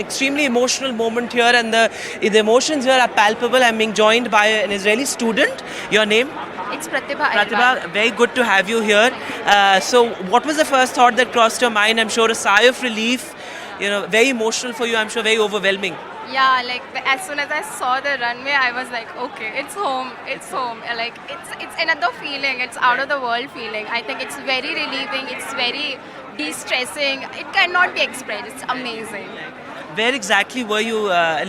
Extremely emotional moment here, and the emotions here are palpable. I'm being joined by an Israeli student. Your name? It's Pratibha. Pratibha, very good to have you here. So, what was the first thought that crossed your mind? I'm sure a sigh of relief. Very emotional for you. I'm sure very overwhelming. Yeah, like as soon as I saw the runway, I was like, okay, it's home, it's home. Like it's another feeling. It's out of the world feeling. I think it's very relieving. It's very de-stressing. It cannot be expressed. It's amazing. Where exactly were you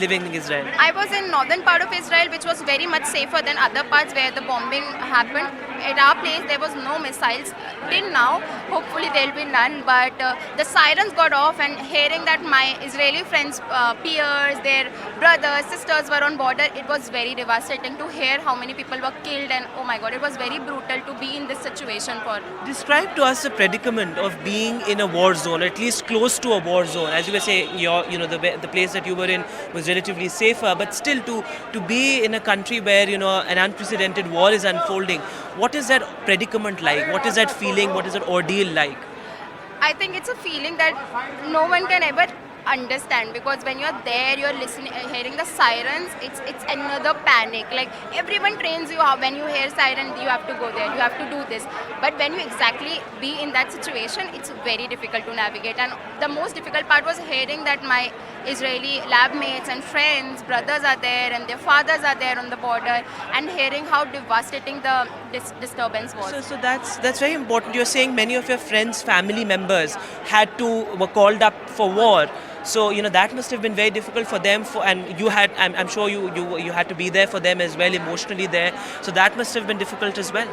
living in Israel? I was in northern part of Israel, which was very much safer than other parts where the bombing happened. At our place, there was no missiles. Till now, hopefully there'll be none. But the sirens got off, and hearing that my Israeli friends, peers, their brothers, sisters were on border, it was very devastating to hear how many people were killed. And oh my God, it was very brutal to be in this situation for. Describe to us the predicament of being in a war zone, at least close to a war zone. As you were saying, the place that you were in was relatively safer, but still to be in a country where an unprecedented war is unfolding. What is that predicament like? What is that feeling? What is that ordeal like? I think it's a feeling that no one can ever understand, because when you're there, you're listening, hearing the sirens. It's another panic. Like everyone trains you how when you hear siren, you have to go there, you have to do this. But when you exactly be in that situation, it's very difficult to navigate. And the most difficult part was hearing that my Israeli lab mates and friends, brothers are there, and their fathers are there on the border, and hearing how devastating the disturbance was. So that's very important. You're saying many of your friends, family members were called up for war. So that must have been very difficult for them. And you had, I'm sure you had to be there for them as well, emotionally there. So that must have been difficult as well.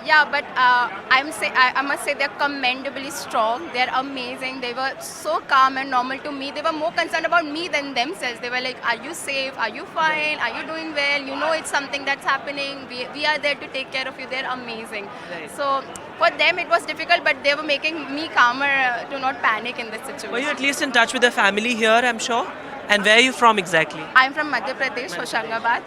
Yeah, but I must say they're commendably strong. They're amazing. They were so calm and normal to me. They were more concerned about me than themselves. They were like, "Are you safe? Are you fine? Are you doing well? You know it's something that's happening. We are there to take care of you." They're amazing. Right. So for them it was difficult, but they were making me calmer to not panic in this situation. Were you at least in touch with the family here? I'm sure. And where are you from exactly? I'm from Madhya Pradesh, Hoshangabad.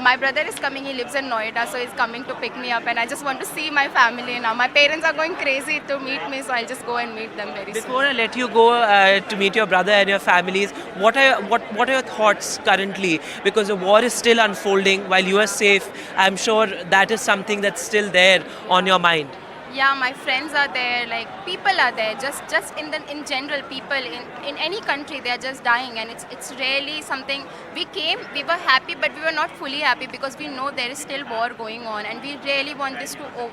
My brother is coming, he lives in Noida, so he's coming to pick me up, and I just want to see my family now. My parents are going crazy to meet me, so I'll just go and meet them very soon. Before I let you go to meet your brother and your families, what are your thoughts currently? Because the war is still unfolding while you are safe. I'm sure that is something that's still there on your mind. Yeah, my friends are there, like people are there, just in general, people in any country, they are just dying, and it's really something. We were happy, but we were not fully happy, because we know there is still war going on, and we really want this to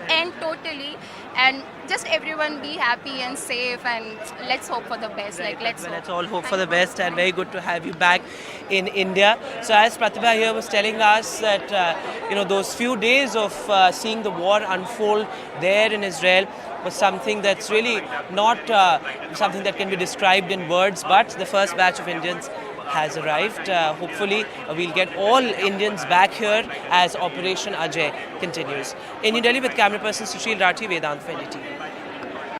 end totally, and just everyone be happy and safe, and let's hope for the best. Right. Let's all hope for the best, and very good to have you back in India. So as Pratibha here was telling us that those few days of seeing the war unfold there in Israel was something that's really not something that can be described in words, but the first batch of Indians has arrived. Hopefully we'll get all Indians back here as Operation Ajay continues. In New Delhi with camera person Sushil Rathi, Vedant for NDTV.